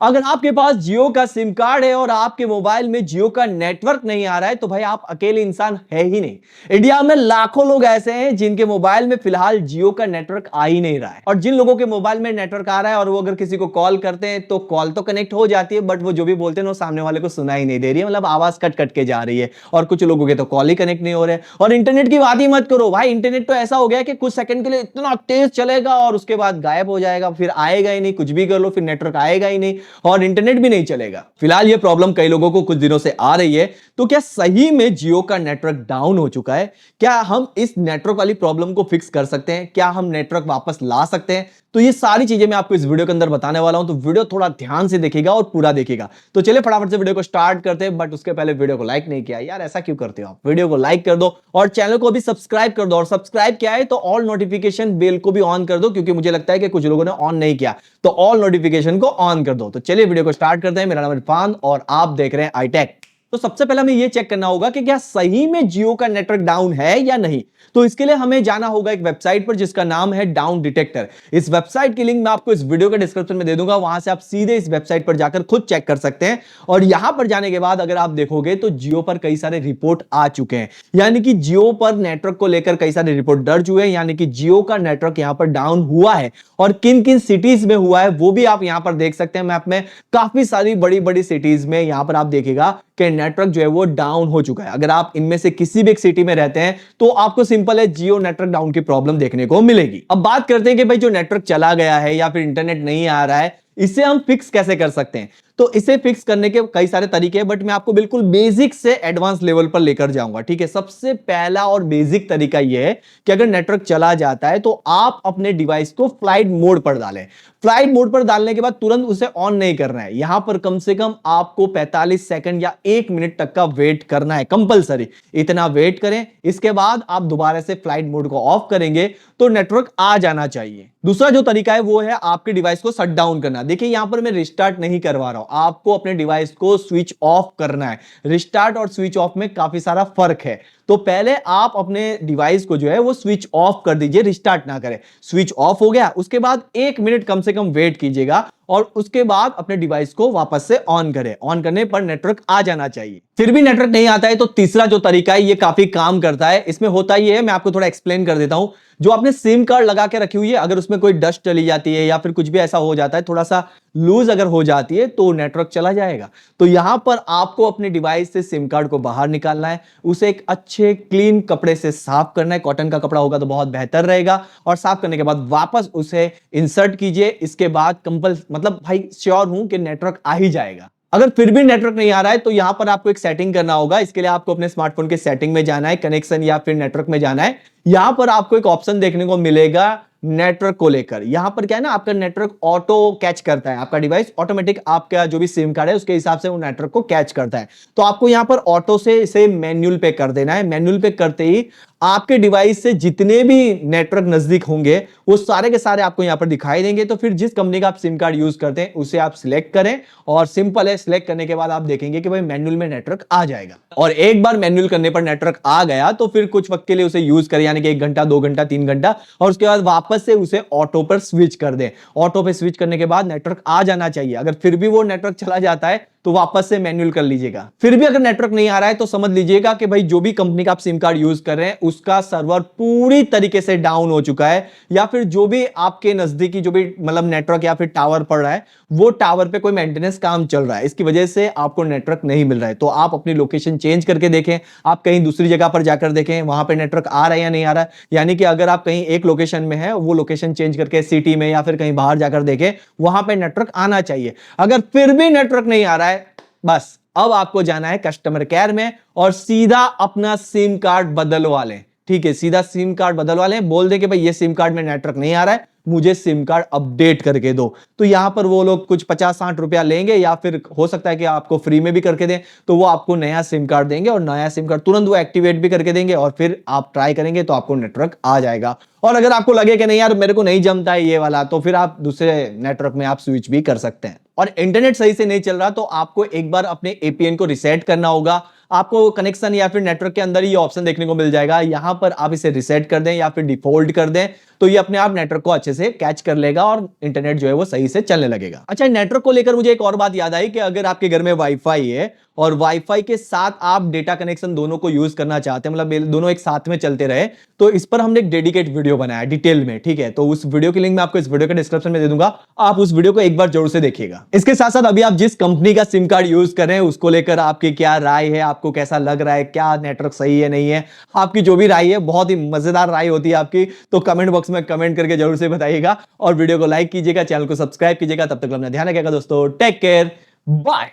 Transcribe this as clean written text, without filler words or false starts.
अगर आपके पास जियो का सिम कार्ड है और आपके मोबाइल में जियो का नेटवर्क नहीं आ रहा है तो भाई आप अकेले इंसान है ही नहीं। इंडिया में लाखों लोग ऐसे हैं जिनके मोबाइल में फिलहाल जियो का नेटवर्क आ ही नहीं रहा है, और जिन लोगों के मोबाइल में नेटवर्क आ रहा है और वो अगर किसी को कॉल करते हैं तो कॉल तो कनेक्ट हो जाती है, बट वो जो भी बोलते हैं वो सामने वाले को सुना ही नहीं दे रही है, मतलब आवाज कट कट के जा रही है। और कुछ लोगों के तो कॉल ही कनेक्ट नहीं हो रहे। और इंटरनेट की बात ही मत करो भाई, इंटरनेट तो ऐसा हो गया कि कुछ सेकंड के लिए इतना तेज चलेगा और उसके बाद गायब हो जाएगा, फिर आएगा ही नहीं, कुछ भी कर लो फिर नेटवर्क आएगा ही नहीं और इंटरनेट भी नहीं चलेगा। फिलहाल ये प्रॉब्लम कई लोगों को कुछ दिनों से आ रही है। तो क्या सही में जियो का नेटवर्क डाउन हो चुका है? क्या हम इस नेटवर्क वाली प्रॉब्लम को फिक्स कर सकते हैं? क्या हम नेटवर्क वापस ला सकते हैं? तो ये सारी चीजें मैं आपको इस वीडियो के अंदर बताने वाला हूं, तो वीडियो थोड़ा ध्यान से देखिएगा और पूरा देखिएगा। तो चलिए फटाफट से वीडियो को स्टार्ट करते हैं, बट उसके पहले वीडियो को लाइक नहीं किया यार, ऐसा क्यों करते हो आप? वीडियो को लाइक कर दो और चैनल को भी सब्सक्राइब कर दो, और सब्सक्राइब किया है तो ऑल नोटिफिकेशन बेल को भी ऑन कर दो, क्योंकि मुझे लगता है कि कुछ लोगों ने ऑन नहीं किया, तो ऑल नोटिफिकेशन को ऑन कर दो। तो चलिए वीडियो को स्टार्ट करते हैं। मेरा नाम इरफान और आप देख रहे हैं आई-टेक। तो सबसे पहले हमें यह चेक करना होगा कि क्या सही में जियो का नेटवर्क डाउन है या नहीं। तो इसके लिए हमें जाना होगा एक वेबसाइट पर जिसका नाम है डाउन डिटेक्टर। इस वेबसाइट की लिंक मैं आपको इस वीडियो के डिस्क्रिप्शन में दे दूंगा, वहां से आप सीधे इस वेबसाइट पर जाकर खुद चेक कर सकते हैं। और यहां पर जाने के बाद अगर आप देखोगे तो जियो पर कई सारे रिपोर्ट आ चुके हैं, यानी कि जियो पर नेटवर्क को लेकर कई सारे रिपोर्ट दर्ज हुए हैं, यानी कि जियो का नेटवर्क यहां पर डाउन हुआ है। और किन किन सिटीज में हुआ है वो भी आप यहां पर देख सकते हैं मैप में। काफी सारी बड़ी बड़ी सिटीज में यहां पर आप देखिएगा कि नेटवर्क जो है वो डाउन हो चुका है। अगर आप इनमें से किसी भी एक सिटी में रहते हैं तो आपको सिंपल है जियो नेटवर्क डाउन की प्रॉब्लम देखने को मिलेगी। अब बात करते हैं कि भाई जो नेटवर्क चला गया है या फिर इंटरनेट नहीं आ रहा है, इसे हम फिक्स कैसे कर सकते हैं। तो इसे फिक्स करने के कई सारे तरीके हैं, बट मैं आपको बिल्कुल बेसिक से एडवांस लेवल पर लेकर जाऊंगा। ठीक है, सबसे पहला और बेसिक तरीका यह है कि अगर नेटवर्क चला जाता है तो आप अपने डिवाइस को फ्लाइट मोड पर डालें। फ्लाइट मोड पर डालने के बाद तुरंत उसे ऑन नहीं करना है, यहां पर कम से कम आपको 45 सेकंड या 1 मिनट तक का वेट करना है, कंपलसरी इतना वेट करें। इसके बाद आप दोबारा से फ्लाइट मोड को ऑफ करेंगे तो नेटवर्क आ जाना चाहिए। दूसरा जो तरीका है वो है आपके डिवाइस को शट डाउन करना। देखिए यहां पर मैं रिस्टार्ट नहीं करवा रहा हूं, आपको अपने डिवाइस को स्विच ऑफ करना है। रिस्टार्ट और स्विच ऑफ में काफी सारा फर्क है। तो पहले आप अपने डिवाइस को जो है वो स्विच ऑफ कर दीजिए, रिस्टार्ट ना करें। स्विच ऑफ हो गया, उसके बाद 1 मिनट कम से कम वेट कीजिएगा और उसके बाद अपने डिवाइस को वापस से ऑन करें। ऑन करने पर नेटवर्क आ जाना चाहिए। फिर भी नेटवर्क नहीं आता है तो तीसरा जो तरीका है ये काफी काम करता है। इसमें होता ही है, मैं आपको थोड़ा एक्सप्लेन कर देता हूं। जो आपने सिम कार्ड लगा के रखी हुई है, अगर उसमें कोई डस्ट चली जाती है या फिर कुछ भी ऐसा हो जाता है, थोड़ा सा लूज अगर हो जाती है तो नेटवर्क चला जाएगा। तो यहां पर आपको अपने डिवाइस से सिम कार्ड को बाहर निकालना है, उसे एक अच्छे क्लीन कपड़े से साफ करना है। कॉटन का कपड़ा होगा तो बहुत बेहतर रहेगा। और साफ करने के बाद वापस उसे इंसर्ट कीजिए। इसके बाद मतलब भाई श्योर हूं कि नेटवर्क आ ही जाएगा। अगर फिर भी नेटवर्क नहीं आ रहा है तो यहां पर आपको एक सेटिंग करना होगा। इसके लिए आपको अपने स्मार्टफोन के सेटिंग में जाना है, कनेक्शन या फिर नेटवर्क में जाना है। यहां पर आपको एक ऑप्शन देखने को मिलेगा नेटवर्क को लेकर। यहां पर क्या है ना, आपका नेटवर्क ऑटो कैच करता है, आपका डिवाइस ऑटोमेटिक आपका जो भी सिम कार्ड है उसके हिसाब से वो नेटवर्क को कैच करता है। तो आपको यहां पर ऑटो से इसे मैन्युअल पे कर देना है। मैन्युअल पे करते ही आपके डिवाइस से जितने भी नेटवर्क नजदीक होंगे वो सारे के सारे आपको यहां पर दिखाई देंगे। तो फिर जिस कंपनी का आप सिम कार्ड यूज करते हैं उसे आप सिलेक्ट करें, और सिंपल है, सिलेक्ट करने के बाद आप देखेंगे कि भाई मैन्युअल में नेटवर्क आ जाएगा। और एक बार मैन्युअल करने पर नेटवर्क आ गया तो फिर कुछ वक्त के लिए उसे यूज करें, यानी कि 1 घंटा 2 घंटा 3 घंटा, और उसके बाद वापस से उसे ऑटो पर स्विच कर दें। ऑटो पे स्विच करने के बाद नेटवर्क आ जाना चाहिए। अगर फिर भी वो नेटवर्क चला जाता है तो वापस से मैन्युअल कर लीजिएगा। फिर भी अगर नेटवर्क नहीं आ रहा है तो समझ लीजिएगा कि भाई जो भी कंपनी का आप सिम कार्ड यूज कर रहे हैं उसका सर्वर पूरी तरीके से डाउन हो चुका है, या फिर जो भी आपके नजदीकी जो भी मतलब नेटवर्क या फिर टावर पड़ रहा है वो टावर पे कोई मेंटेनेंस काम चल रहा है, इसकी वजह से आपको नेटवर्क नहीं मिल रहा है। तो आप अपनी लोकेशन चेंज करके देखें, आप कहीं दूसरी जगह पर जाकर देखें वहां पे नेटवर्क आ रहा है या नहीं आ रहा है। यानी कि अगर आप कहीं एक लोकेशन में है, वो लोकेशन चेंज करके सिटी में या फिर कहीं बाहर जाकर देखें, वहां पे नेटवर्क आना चाहिए। अगर फिर भी नेटवर्क नहीं आ रहा है, बस अब आपको जाना है कस्टमर केयर में और सीधा अपना सिम कार्ड बदलवा लें। ठीक है, सीधा सिम कार्ड बदलवा लें, बोल दें कि भाई ये सिम कार्ड में नेटवर्क नहीं आ रहा है, मुझे सिम कार्ड अपडेट करके दो। तो यहां पर वो लोग कुछ 50-60 रुपया लेंगे, या फिर हो सकता है कि आपको फ्री में भी करके दें। तो वो आपको नया सिम कार्ड देंगे और नया सिम कार्ड तुरंत वो एक्टिवेट भी करके देंगे, और फिर आप ट्राई करेंगे तो आपको नेटवर्क आ जाएगा। और अगर आपको लगे कि नहीं यार मेरे को नहीं जमता है ये वाला, तो फिर आप दूसरे नेटवर्क में आप स्विच भी कर सकते हैं। और इंटरनेट सही से नहीं चल रहा तो आपको एक बार अपने एपीएन को रिसेट करना होगा। आपको कनेक्शन या फिर नेटवर्क के अंदर ये ऑप्शन देखने को मिल जाएगा। यहां पर आप इसे रिसेट कर दें या फिर डिफॉल्ट कर दें तो ये अपने आप नेटवर्क को अच्छे से कैच कर लेगा और इंटरनेट जो है वो सही से चलने लगेगा। अच्छा, नेटवर्क को लेकर मुझे एक और बात याद आई कि अगर आपके घर में वाईफाई है और वाईफाई के साथ आप डेटा कनेक्शन दोनों को यूज करना चाहते हैं, मतलब दोनों एक साथ में चलते रहे, तो इस पर हमने एक डेडिकेट वीडियो बनाया डिटेल में, ठीक है। तो उस वीडियो की लिंक मैं आपको इस वीडियो के डिस्क्रिप्शन में दे दूंगा, आप उस वीडियो को एक बार जरूर से देखिएगा। इसके साथ साथ अभी आप जिस कंपनी का सिम कार्ड यूज कर रहे हैं उसको लेकर आपकी क्या राय है, आपको कैसा लग रहा है, क्या नेटवर्क सही है नहीं है, आपकी जो भी राय है, बहुत ही मजेदार राय होती है आपकी, तो कमेंट बॉक्स में कमेंट करके जरूर से बताइएगा और वीडियो को लाइक कीजिएगा, चैनल को सब्सक्राइब कीजिएगा। तब तक अपना ध्यान रखिएगा दोस्तों, टेक केयर, बाय।